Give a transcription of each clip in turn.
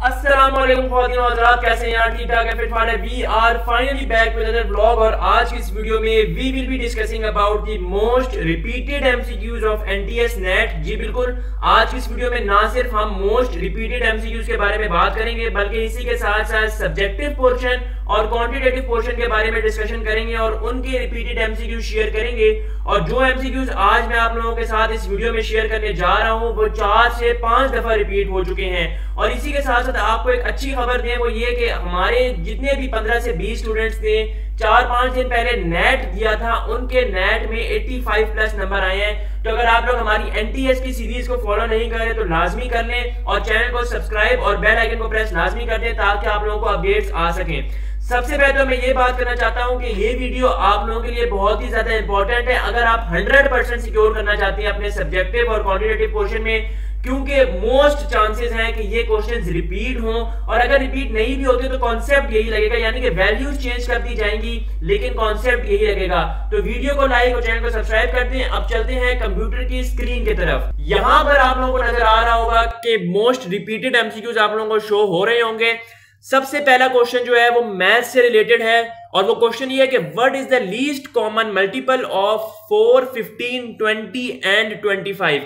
अस्सलामुअलैकुम ख्वातीन और हज़रात, कैसे हैं यार? ठीक ठाक है, फिट फाट है। We are finally back with another vlog और आज की इस वीडियो में we will be discussing about the most repeated MCQs of NTS NET. जी बिल्कुल, आज की इस वीडियो में ना सिर्फ हम मोस्ट रिपीटेड एमसीक्यूज के बारे में बात करेंगे बल्कि इसी के साथ साथ सब्जेक्टिव पोर्शन और क्वांटिटेटिव पोर्शन के बारे में डिस्कशन करेंगे और उनके रिपीटेड एमसीक्यूज शेयर करेंगे। और जो एमसीक्यूज आज मैं आप लोगों के साथ इस वीडियो में शेयर करने जा रहा हूं वो 4 से 5 दफा रिपीट हो चुके हैं। और इसी के साथ साथ आपको एक अच्छी खबर दें, वो ये कि हमारे जितने भी 15 से 20 स्टूडेंट्स ने 4-5 दिन पहले नेट दिया था, उनके नेट में 85 प्लस नंबर आए हैं। तो अगर आप लोग हमारी एनटीएस की सीरीज को फॉलो नहीं कर रहे तो लाजमी कर लें और चैनल को सब्सक्राइब और बेल आइकन को प्रेस लाजमी कर दें ताकि आप लोगों को अपडेट्स आ सकें। सबसे पहले तो मैं ये बात करना चाहता हूं कि ये वीडियो आप लोगों के लिए बहुत ही ज्यादा इंपॉर्टेंट है अगर आप 100% सिक्योर करना चाहते हैं अपने सब्जेक्टिव और क्वांटिटेटिव पोर्शन में, क्योंकि मोस्ट चांसेस हैं कि ये क्वेश्चंस रिपीट हों और अगर रिपीट नहीं भी होते तो कॉन्सेप्ट यही लगेगा, यानी कि वैल्यूज चेंज कर दी जाएंगी लेकिन कॉन्सेप्ट यही लगेगा। तो वीडियो को लाइक और चैनल को सब्सक्राइब कर दें। अब चलते हैं कंप्यूटर की स्क्रीन की तरफ। यहां पर आप लोगों को नजर आ रहा होगा कि मोस्ट रिपीटेड एमसीक्यूज आप लोगों को शो हो रहे होंगे। सबसे पहला क्वेश्चन जो है वो मैथ से रिलेटेड है और वो क्वेश्चन ये है कि what is the least common multiple of 4, 15, 20 and 25।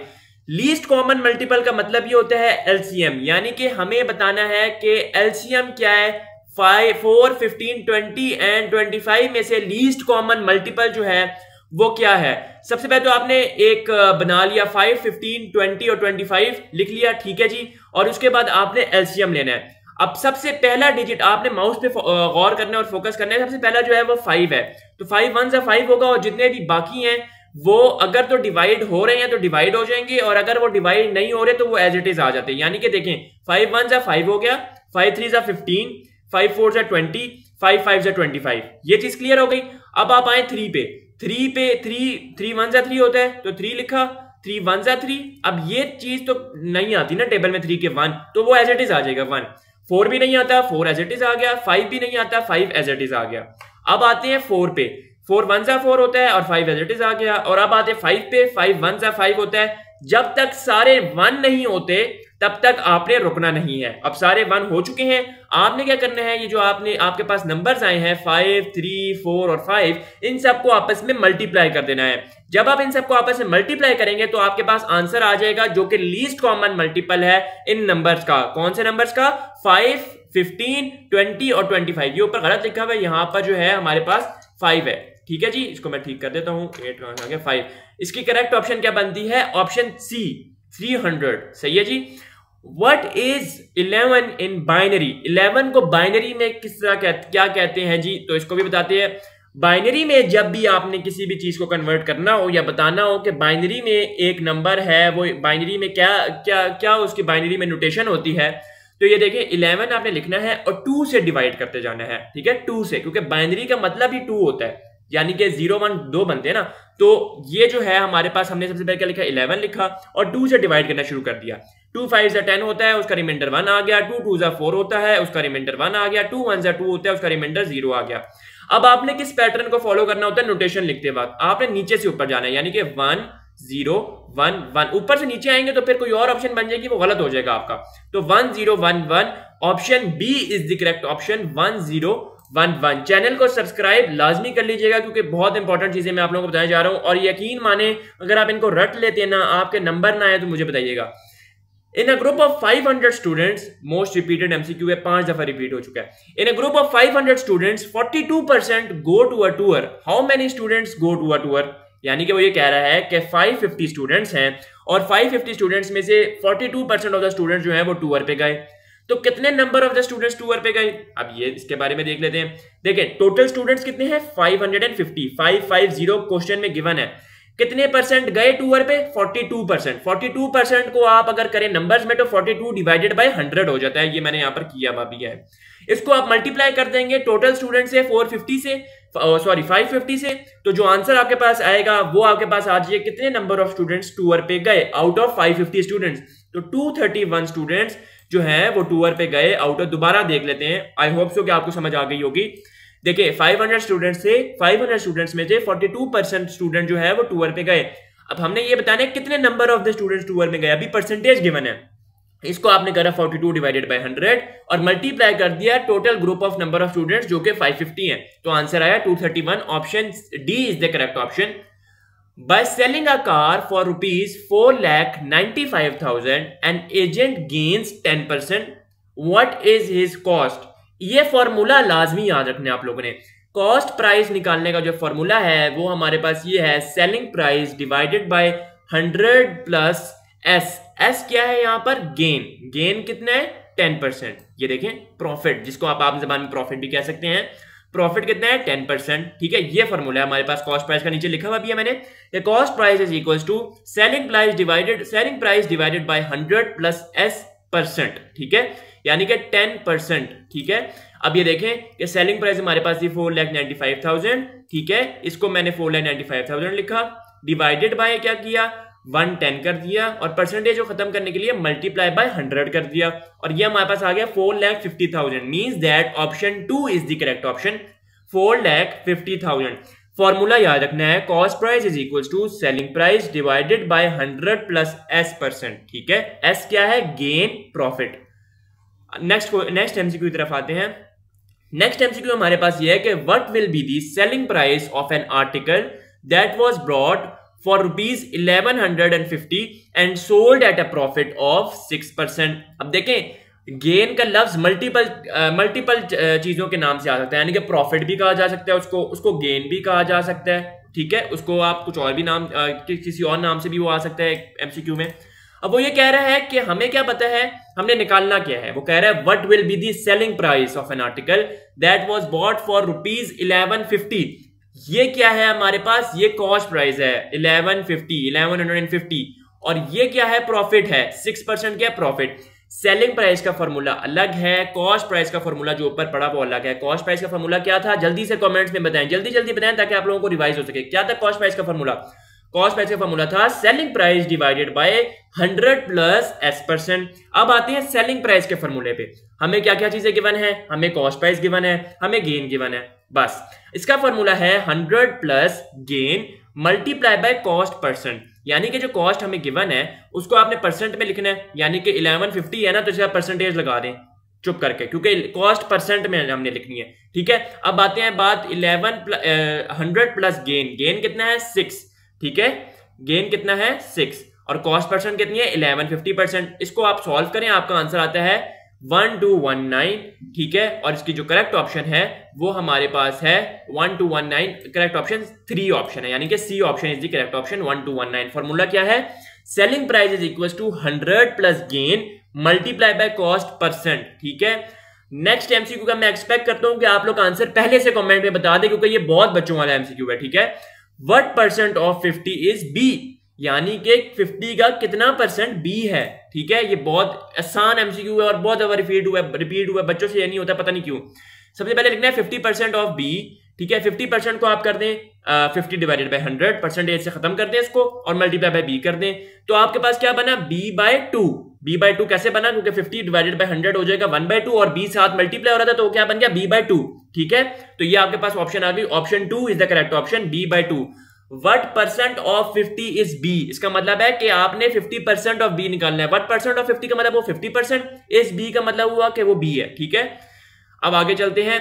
Least common multiple का मतलब ये होता है एलसीएम, यानी कि हमें बताना है कि एलसीएम क्या है 4, 15, 20 एंड 25 में से लीस्ट कॉमन मल्टीपल जो है वो क्या है। सबसे पहले तो आपने एक बना लिया 5, 15, 20 और 25 लिख लिया, ठीक है जी। और उसके बाद आपने एलसीएम लेना है। अब सबसे पहला डिजिट आपने माउस पे गौर करना है और फोकस करना है। सबसे पहला जो है वो 5 है, तो 5 1 5 होगा और जितने भी बाकी हैं वो अगर तो डिवाइड हो रहे हैं तो डिवाइड हो जाएंगे और अगर वो डिवाइड नहीं हो रहे तो वो एज इट इज आ जाते हैं। यानी कि देखें 5 1 5 हो गया, 5 3 15, 5 4 20, 5 5 25। ये चीज क्लियर हो गई। अब आप आए 3 पे। 3 1 3 होता है तो 3 लिखा, 3 1 3। अब ये चीज तो नहीं आती ना टेबल में 3 के 1, तो वो एज इट इज आ जाएगा 1। 4 भी नहीं आता, 4 एज इट इज आ गया। 5 भी नहीं आता, 5 एज इट इज आ गया। अब आते हैं 4 पे। 4 1 4 होता है और 5 एज इट इज आ गया। और अब आते हैं 5 पे। 5 1 5 होता है। जब तक सारे 1 नहीं होते तब तक आपने रुकना नहीं है। अब सारे 1 हो चुके हैं, आपने क्या करना है, ये जो आपके पास नंबर्स आए हैं 5, 3, 4 और 5, इन सबको आपस में मल्टीप्लाई कर देना है। जब आप इन सबको आपस में मल्टीप्लाई करेंगे तो आपके पास आंसर आ जाएगा जो कि लीस्ट कॉमन मल्टीपल है इन नंबर्स का। कौन से नंबर्स का? 5, 15, 20 और 25। ये ऊपर गलत लिखा हुआ है, यहां पर जो है हमारे पास 5 है, ठीक है जी। इसको मैं ठीक कर देता हूं, 8 कहां आ गया 5। इसकी करेक्ट ऑप्शन क्या बनती है? ऑप्शन सी 300, सही है जी। What is 11 in binary? 11 को बाइनरी में किस तरह क्या कहते हैं जी, तो इसको भी बताते हैं। बाइनरी में जब भी आपने किसी भी चीज को कन्वर्ट करना हो या बताना हो कि बाइनरी में एक नंबर है, वो बाइनरी में क्या उसकी बाइनरी में नोटेशन होती है, तो ये देखिए 11 आपने लिखना है और 2 से डिवाइड करते जाना है, ठीक है, 2 से, क्योंकि बाइनरी का मतलब ही 2 होता है, यानी कि 0 1 2 बनते हैं ना। तो ये जो है हमारे पास, हमने सबसे पहले क्या लिखा, 11 लिखा और 2 से डिवाइड करना शुरू कर दिया। 2 5 10 होता है, उसका रिमाइंडर 1 आ गया। 2 2 4 होता है, उसका रिमाइंडर 1 आ गया। 2 1 2 होता है, उसका रिमाइंडर 0 आ गया। अब आपने किस पैटर्न को फॉलो करना होता है? नोटेशन लिखते वक्त आपने नीचे से ऊपर जाना है, यानी कि 1 0 1 1। ऊपर से नीचे आएंगे तो फिर कोई और ऑप्शन बन जाएगी, वो गलत हो जाएगा आपका। तो 1 0 1 1, option B is the correct option, 1 0 1 1। Channel को सब्सक्राइब लाजमी कर लीजिएगा क्योंकि बहुत इंपॉर्टेंट चीजें मैं आप लोगों को बताने जा रहा हूं और यकीन माने अगर आप इनको रट लेते हैं ना, आपके नंबर ना आए तो मुझे बताइएगा। In a group of 500 students, most repeated MCQ है, 5 दफा रिपीट हो चुका है। In a group of 500 students, 42% go to a tour. How many students go to a tour? यानी कि वो ये कह रहा है कि 550 स्टूडेंट्स हैं और 550 स्टूडेंट्स में से 42% ऑफ द स्टूडेंट्स जो हैं वो टूर पे गए। तो कितने number of the students tour पे गए? अब ये इसके बारे में देख लेते हैं। देखें टोटल स्टूडेंट्स कितने हैं? 550, 550 क्वेश्चन में गिवन है। कितने परसेंट गए टूर पे? 42%। 42% को आप अगर करें नंबर्स में तो 42 डिवाइडेड बाय 100 हो जाता है। ये मैंने यहां पर किया भी है। इसको आप मल्टीप्लाई कर देंगे टोटल स्टूडेंट से 550 से, तो जो आंसर आपके पास आएगा वो आपके पास आ जाइए कितने नंबर ऑफ स्टूडेंट्स टूर पे गए आउट ऑफ 550 स्टूडेंट्स। तो 231 स्टूडेंट्स जो है वो टूर पे गए आउट ऑफ। दोबारा देख लेते हैं, आई होप सो कि आपको समझ आ गई होगी। देखिए 500 स्टूडेंट्स में से 42% स्टूडेंट जो है वो टूर पे गए। अब हमने ये बताना है कितने number of the students tour में गए, अभी परसेंटेज गिवन है। इसको आपने करा 42 डिवाइडेड बाय 100 और मल्टीप्लाई कर दिया total group of number of students जो कि 550 है, तो आंसर आया 231। Option D is the correct option. By selling a car for rupees 4,95,000 an agent gains 10%, what is his cost. ये फॉर्मूला लाजमी याद रखने आप लोगों ने। कॉस्ट प्राइस निकालने का जो फॉर्मूला है वो हमारे पास ये है, selling price divided by 100 plus S. S क्या है यहाँ पर, गेन। गेन कितना है, 10%। ये देखें प्रॉफिट, जिसको आप ज़बान में प्रॉफिट भी कह सकते हैं। प्रॉफिट कितना है, 10%। ठीक है, ये फॉर्मूला है हमारे पास कॉस्ट प्राइस का। नीचे लिखा हुआ भी है मैंने, cost price is equals to selling price divided by 100 plus S %। ठीक है, यानी कि 10%। ठीक है, अब ये देखें कि सेलिंग प्राइस हमारे पास ये 4,95,000। ठीक है, इसको मैंने 4,95,000 लिखा, डिवाइडेड बाय क्या किया, 110 कर दिया और परसेंटेज को खत्म करने के लिए मल्टीप्लाई बाय 100 कर दिया और ये हमारे पास आ गया 4,50,000। Means that option 2 is the correct option, 4,50,000। Formula याद रखना है, cost price is equals to selling price divided by 100 plus S %। ठीक है, एस क्या है, गेन, प्रॉफिट। नेक्स्ट एमसीक्यू की तरफ आते हैं। नेक्स्ट एमसीक्यू हमारे पास ये है कि what will be the selling price of an article that was brought for rupees 1150 and sold at a profit of 6%। अब देखें, गेन का लफ्ज मल्टीपल चीजों के नाम से आ सकता है, यानी कि प्रॉफिट भी कहा जा सकता है उसको गेन भी कहा जा सकता है। ठीक है, उसको आप कुछ और भी नाम किसी और नाम से भी वो आ सकता है एमसीक्यू में। अब वो ये कह रहा है कि हमें क्या पता है, हमने निकालना क्या है। वो कह रहा है what will be the selling price of an article that was bought for rupees 1150। ये क्या है हमारे पास, ये कॉस्ट प्राइस है 1150 और ये क्या है, प्रॉफिट है 6% क्या प्रॉफिट। सेलिंग प्राइस का फॉर्मूला अलग है, कॉस्ट प्राइस का फॉर्मूला जो ऊपर पड़ा वो अलग है। कॉस्ट प्राइस का फॉर्मूला क्या था, जल्दी से कमेंट्स में बताएं, जल्दी बताएं ताकि आप लोगों को रिवाइज हो सके। क्या था कॉस्ट प्राइस का फॉर्मूला, कॉस्ट प्राइस का फॉर्मूला था selling price divided by 100 plus S %। अब आते हैं सेलिंग प्राइस के फॉर्मूले पे। हमें क्या क्या चीजें गिवन है, हमें कॉस्ट प्राइस गिवन है, हमें गेन गिवन है। बस इसका फॉर्मूला है 100 plus gain multiply by cost %। यानी कि जो कॉस्ट हमें गिवन है उसको आपने परसेंट में लिखना है, यानी कि 1150 है ना, तो इसका परसेंटेज लगा दें चुप करके, क्योंकि कॉस्ट % में हमने लिखनी है। ठीक है, अब आते हैं बात 100 प्लस गेन। गेन कितना है, 6। ठीक है, गेन कितना है, 6 और कॉस्ट % कितनी है, 1150%। इसको आप सॉल्व करें, आपका आंसर आता है 1219। ठीक है, और इसकी जो करेक्ट ऑप्शन है वो हमारे पास है 1219। करेक्ट ऑप्शन 3 ऑप्शन है, यानी कि C option is the correct option, 1219। Formula क्या है, selling price is equal to 100 plus gain multiply by cost %। ठीक है, नेक्स्ट एमसीक्यू का मैं एक्सपेक्ट करता हूं कि आप लोग आंसर पहले से कमेंट में बता दें, क्योंकि ये बहुत बच्चों वाला एमसीक्यू है। ठीक है, व्हाट % ऑफ 50 इज बी, यानी कि 50 का कितना % बी है। ठीक है, ये बहुत आसान एमसीक्यू है और बहुत ज्यादा रिपीट हुआ बच्चों से, ये नहीं होता, पता नहीं क्यों। सबसे पहले लिखना है 50% ऑफ बी। ठीक है, 50% को आप कर दें 50 डिवाइडेड बाय 100, परसेंटेज से खत्म कर दें इसको और मल्टीप्लाई बाय बी कर दें, तो आपके पास क्या बना, b/2। b/2 कैसे बना, क्योंकि 50 डिवाइडेड बाय 100 हो जाएगा 1/2 और b साथ मल्टीप्लाई हो रहा था, तो क्या बन गया, b/2। ठीक है, तो ये आपके पास ऑप्शन आ गई, option 2 is the correct option, b/2। What % of 50 is B? इसका मतलब है कि आपने 50% ऑफ B निकालना है। What % ऑफ 50 का मतलब वो 50%, इस B का मतलब हुआ कि वो B है। ठीक है, अब आगे चलते हैं।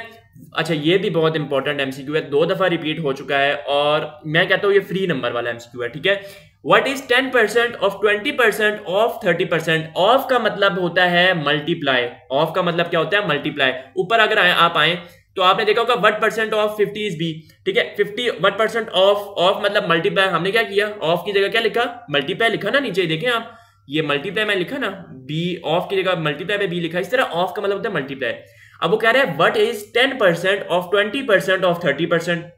अच्छा, ये भी बहुत इंपॉर्टेंट एमसीक्यू है, 2 दफा रिपीट हो चुका है और मैं कहता हूं ये फ्री नंबर वाला एमसीक्यू है। ठीक है, What is 10% of 20% of 30%? Of का मतलब होता है मल्टीप्लाई। ऑफ का मतलब क्या होता है, मल्टीप्लाई। ऊपर अगर आप आए तो आपने देखा होगा what % ऑफ 50 इज बी। ठीक है, 50 what % ऑफ मतलब मल्टीप्लाई। हमने क्या किया, ऑफ की जगह क्या लिखा, मल्टीप्लाई लिखा ना, नीचे देखें आप, ये मल्टीप्लाई मैं लिखा ना, बी ऑफ की जगह मल्टीप्लाई पे बी लिखा। इस तरह ऑफ का मतलब होता है मल्टीप्लाई। अब वो कह रहे हैं व्हाट इज 10% ऑफ 20% ऑफ 30%।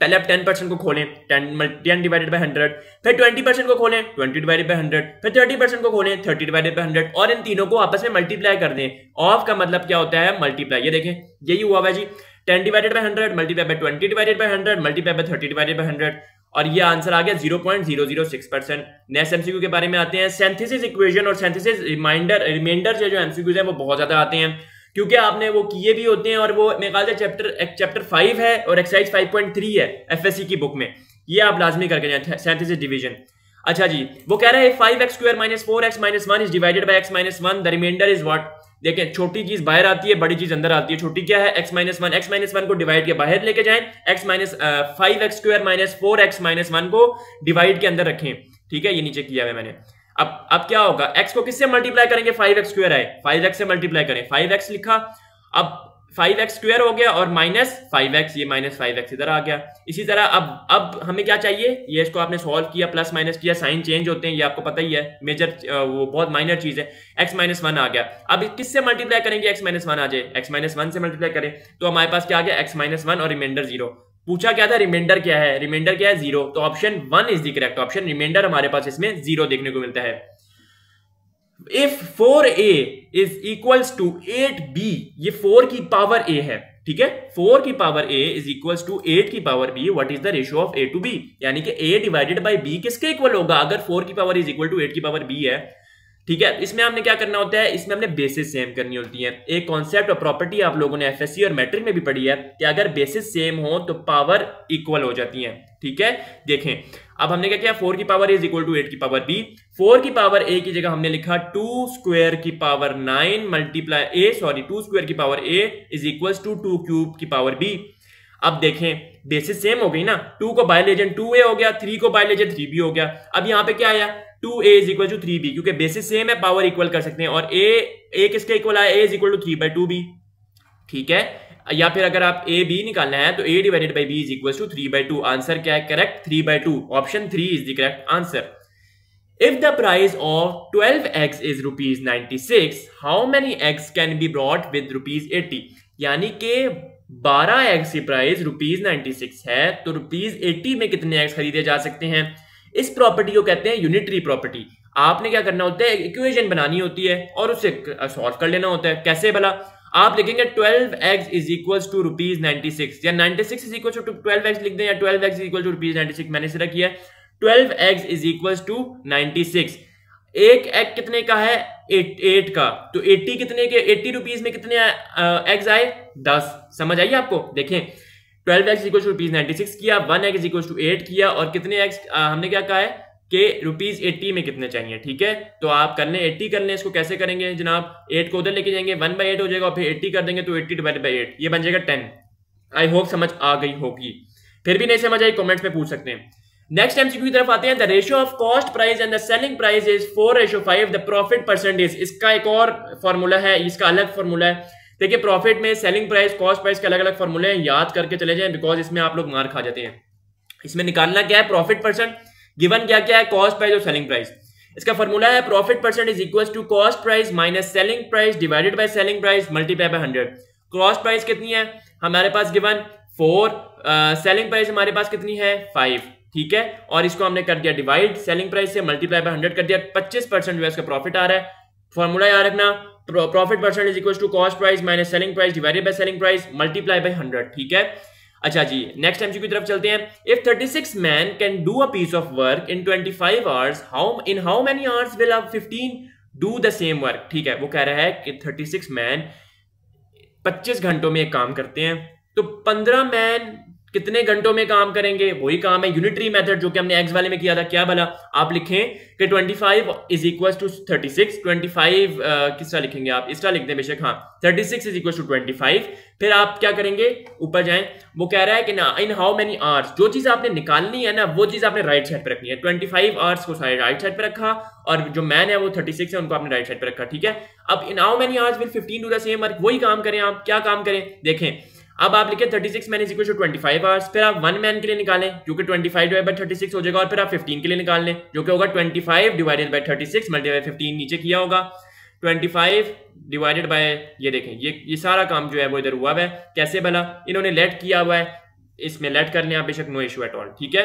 पहले आप 10% को खोलें, 10 डिवाइडेड बाय 100, फिर 20% को खोलें 20 डिवाइडेड बाय 100, फिर 30% को खोलें 30 डिवाइडेड बाय 100 और इन तीनों को आपस में मल्टीप्लाई कर दें। ऑफ का मतलब क्या होता है, मल्टीप्लाई। ये देखें यही हुआ है जी, 10 divided by 100 multiply by 20 divided by 100 multiply by 30 divided by 100 और ये आंसर आ गया 0.006%। नेक्स्ट एमसीक्यू के बारे में आते हैं। सिंथेसिस इक्वेशन और सिंथेसिस रिमाइंडर जो एमसीक्यूज हैं वो बहुत ज्यादा आते हैं, क्योंकि आपने वो किए भी होते हैं और वो मेरे ख्याल से चैप्टर 5 है और एक्सरसाइज 5.3 है एफएससी की बुक में, ये आप लाजमी करके जाएं, सिंथेसिस डिवीजन। अच्छा जी, वो कह रहा है 5x square minus 4x minus 1 is divided by x minus 1, the remainder is what. देखें, छोटी चीज बाहर आती है, बड़ी चीज अंदर आती है। छोटी क्या है? x minus 1। x माइनस 1 को डिवाइड के बाहर लेके जाएं, x minus 5x square minus 4x minus 1 को डिवाइड के अंदर रखें। ठीक है, ये नीचे किया है मैंने। अब क्या होगा? x को किससे मल्टीप्लाई करेंगे? 5x स्क्वायर आए, 5x से मल्टीप्लाई करें, 5x लिखा। अब 5x स्क्वायर हो गया और माइनस 5x, ये माइनस 5x इधर आ गया। इसी तरह अब हमें क्या चाहिए? ये इसको आपने सॉल्व किया, प्लस माइनस किया, साइन चेंज होते हैं, ये आपको पता ही है, मेजर वो बहुत माइनर चीज है। x माइनस 1 आ गया। अब किससे मल्टीप्लाई करेंगे? x माइनस 1 आ जाए, x माइनस 1 से मल्टीप्लाई करें तो हमारे पास क्या आ गया? x माइनस 1 और रिमाइंडर 0। पूछा क्या था? रिमाइंडर क्या है? रिमाइंडर क्या है? 0। तो option 1 is the correct option. Remainder हमारे पास इसमें 0 देखने को मिलता है। If 4a is equals to 8b, ये 4 की पावर a है, ठीक है। 4 की power a is equals to 8 की power b, what is the ratio of a to b? यानी कि a डिवाइडेड बाय b किसके इक्वल होगा? अगर 4 की पावर is equal to 8 की पावर b है, ठीक है। इसमें हमने क्या करना होता है? इसमें हमने बेसिस सेम करनी होती है। एक कॉन्सेप्ट और प्रॉपर्टी आप लोगों ने एफएससी और मैट्रिक में भी पढ़ी है कि अगर बेसिस सेम हो तो पावर इक्वल हो जाती है, ठीक है। देखें, अब हमने क्या किया? 4 की पावर इज इक्वल टू 8 की पावर b। 4 की पावर a की जगह हमने लिखा 2 स्क्वायर की पावर 9 मल्टीप्लाई a, 2 स्क्वायर की power a is equal to 2 cube की पावर b। अब देखें, बेसिस सेम हो गई ना, 2 को बाय ले जाए 2a हो गया, 3 को बाय ले जाए 3b हो गया। अब यहाँ पे क्या आया? 2a is equal to 3b, क्योंकि बेसिस सेम है, पावर इक्वल कर सकते हैं। और a किसके इक्वल आया? a is equal to 3/2b, ठीक है। या फिर अगर आप a b निकालना है तो a divided by b is equal to 3/2। Answer क्या है? Correct, 3/2। Option 3 is the correct answer. If the price of 12 eggs is rupees 96, how many eggs can be bought with rupees 80? यानी कि 12 eggs की price rupees 96 है, तो rupees 80 में कितने eggs खरीदे जा सकते हैं? इस प्रॉपर्टी को कहते हैं यूनिटरी प्रॉपर्टी। आपने क्या करना होता है? इक्वेशन बनानी होती है और उसे सॉल्व कर लेना होता है। कैसे भला? आप लिखेंगे 12 eggs is equal to rupees 96, या 96 इज इक्वल टू 12 एग्स लिख दें, या 12 eggs is equal to rupees 96। मैंने सिर्फ किया 12 एग्स इज इक्वल टू 96। एक एग कितने का है? 8 का। तो 80 कितने के? 80 रुपीज में कितने एग्स आए? 10। समझ आइए आपको? देखें, 12 एग्स इक्वल टू रुपीज 96 किया, 1 एग इज इक्वल टू 8 किया, और कितने एग्स हमने क्या कहा है कि रुपीज 80 में कितने चाहिए, ठीक है। तो आप करने 80 कर लें। इसको कैसे करेंगे जनाब? 8 को उधर लेके जाएंगे, 1/8 हो जाएगा, और फिर 80 कर देंगे तो 80 डिवाइडेड बाई 8, ये बन जाएगा 10। आई होप समझ आ गई होगी। फिर भी नहीं समझ आई, कमेंट्स में पूछ सकते हैं। नेक्स्ट एमसीक्यू की तरफ आते हैं। The ratio of cost price and the selling price is 4:5, the profit percentage. इसका एक और फॉर्मूला है, इसका अलग फॉर्मूला है। देखिए, प्रॉफिट में सेलिंग प्राइस, कॉस्ट प्राइस के अलग अलग फॉर्मूले हैं, याद करके चले जाएं, बिकॉज इसमें आप लोग मार खा जाते हैं। इसमें निकालना क्या है? Profit percent. गिवन क्या क्या है? कॉस्ट प्राइस और सेलिंग प्राइस। इसका फॉर्मूला है profit percent is equal to cost price minus selling price divided by selling price multiply by 100। Cost price कितनी है हमारे पास? गिवन 4। सेलिंग प्राइस हमारे पास कितनी है? 5, ठीक है। और इसको हमने कर दिया डिवाइड सेलिंग प्राइस से, मल्टीप्लाई बाय 100 कर दिया। 25% जो है इसका प्रॉफिट आ रहा है। फॉर्मूला याद रखना, profit percent is equal to cost price minus selling price divided by selling price multiply by 100, ठीक है। अच्छा जी, नेक्स्ट एमसीक्यू की तरफ चलते हैं। If 36 man can do a piece of work in 25 hours, how many hours will 15 do the same work? ठीक है, वो कह रहा है कि 36 मैन 25 घंटों में काम करते हैं, तो 15 मैन कितने घंटों में काम करेंगे? वही काम है यूनिटरी मेथड जो कि हमने एक्स वाले में किया था। क्या भला? आप लिखें कि 25 इज इक्वल टू 36। 25 किस तरह लिखेंगे आप? इस तरह लिख दें बेशक, हाँ। 36 इज इक्वल टू 25। फिर आप क्या करेंगे? ऊपर जाएं। वो कह रहा है कि ना इन हाउ मेनी आवर्स, जो चीज आपने निकालनी है ना वो चीज आपने राइट साइड पे रखनी है। 25 आवर्स को राइट साइड पे रखा, और जो मैन है वो 36 है, उनको आपने राइट साइड पे रखा, ठीक है। अब in how many hours will 15 do the same work, वही काम करें आप। क्या काम करें? देखें, अब आप लिखें 36 man is equal to 25 hours. फिर आप 1 मैन के लिए निकालें जो कि 25 डिवाइड बाय 36 हो जाएगा, और फिर आप 15 के लिए निकाल लें जो कि होगा 25 डिवाइडेड बाय 36 मल्टीप्लाई बाय 15, नीचे किया होगा 25 डिवाइडेड बाय, ये देखें ये सारा काम जो है वो इधर हुआ है। कैसे भला? इन्होंने लेट किया हुआ है, इसमें लेट कर लें आप बेशक, नो इशू एट ऑल, ठीक है।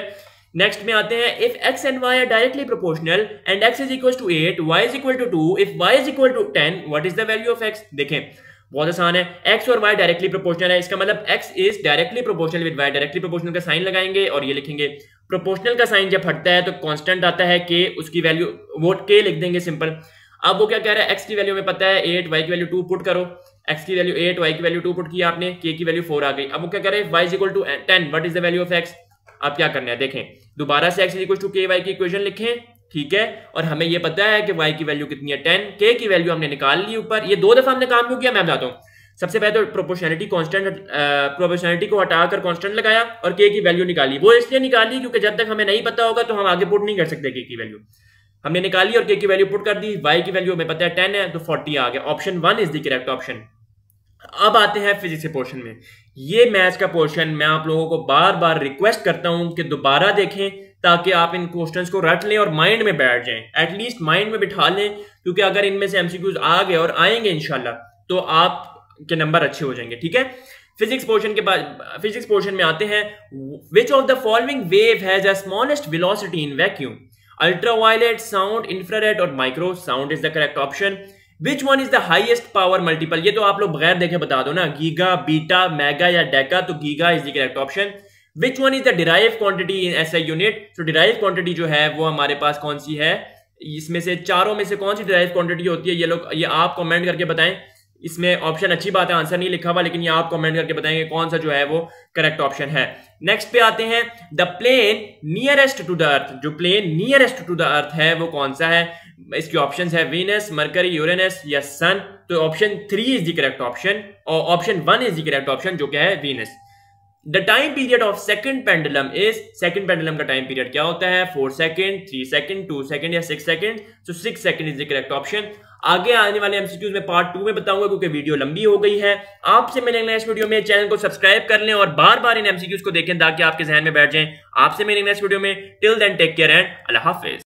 नेक्स्ट में आते हैं। If x and y are directly proportional and x is equal to 8, y is equal to 2, if y is equal to 10, what is the value of x? देखें, बहुत आसान है। x और y डायरेक्टली प्रोपोर्शनल है, इसका मतलब x is directly proportional with y। Directly proportional का sign लगाएंगे और ये लिखेंगे। प्रोपोर्शनल का साइन जब हटता है तो कांस्टेंट आता है k, उसकी वैल्यू वो k लिख देंगे, सिंपल। अब वो क्या कह रहा है? x की वैल्यू में पता है 8, y की वैल्यू 2 पुट करो। x की वैल्यू 8, y की वैल्यू 2 पुट किया आपने, k की वैल्यू 4 आ गई। अब वो क्या कह रहे हैं? y is equal to 10, what is the value of x? आप क्या करना है? देखें, दोबारा से x is equal to ky की इक्वेशन लिखें ठीक है, और हमें ये पता है कि y की वैल्यू कितनी है 10, k की वैल्यू हमने निकाल ली ऊपर। ये 2 दफा हमने काम क्यों किया मैं बताता हूँ। सबसे पहले तो प्रोपोर्शनलिटी को हटाकर कांस्टेंट लगाया और k की वैल्यू निकाली। वो इसलिए निकाली क्योंकि जब तक हमें नहीं पता होगा तो हम आगे पुट नहीं कर सकते। k की वैल्यू हमने निकाली और k की वैल्यू पुट कर दी। y की वैल्यू हमें पता है 10 है तो 40 आ गया। Option 1 is the correct option. अब आते हैं फिजिक्स के पोर्शन में। ये मैथ्स का पोर्शन मैं आप लोगों को बार बार रिक्वेस्ट करता हूं कि दोबारा देखें ताकि आप इन क्वेश्चंस को रट लें और माइंड में बैठ जाएं, एटलीस्ट माइंड में बिठा लें, क्योंकि अगर इनमें से एमसीक्यूज आ गए और आएंगे इंशाल्लाह तो आपके नंबर अच्छे हो जाएंगे। ठीक है, फिजिक्स पोर्शन के बाद फिजिक्स पोर्शन में आते हैं। Which of the following wave has a smallest velocity in vacuum? Ultraviolet, sound, infrared और micro. Sound is the correct option. Which one is the highest power multiple? ये तो आप लोग बगैर देखे बता दो ना, गीगा, बीटा, मेगा या डेका, तो giga is the correct option. Which one is the derived quantity in SI unit? तो derived quantity जो है वो हमारे पास कौन सी है? इसमें से चारों में से कौन सी derived quantity होती है? ये आप कमेंट करके बताएं। इसमें ऑप्शन अच्छी बात है, आंसर नहीं लिखा हुआ, लेकिन ये आप कमेंट करके बताएंगे कौन सा जो है वो करेक्ट ऑप्शन है। नेक्स्ट पे आते हैं, the plane nearest to the earth. जो plane nearest to the earth है वो कौन सा है? इसके ऑप्शंस है वीनस, मरकरी, यूरेनस या सन। तो option 3 is the correct option और option 1 is the correct option जो क्या है Venus. The time period of second pendulum is, second pendulum का टाइम पीरियड क्या होता है? 4 सेकंड, 3 सेकंड, 2 सेकंड या 6 second. So 6 second is the correct option. आगे आने वाले एमसीक्यूज में पार्ट 2 में बताऊंगा क्योंकि वीडियो लंबी हो गई है। आपसे मिलेंगे नेक्स्ट वीडियो में। चैनल को सब्सक्राइब कर लें और बार बार इन एमसीक्यूज को देखें ताकि आपके जहन में बैठ जाएं। आपसे मिलेंगे नेक्स्ट वीडियो में। Till then take care and अल्लाह हाफिज।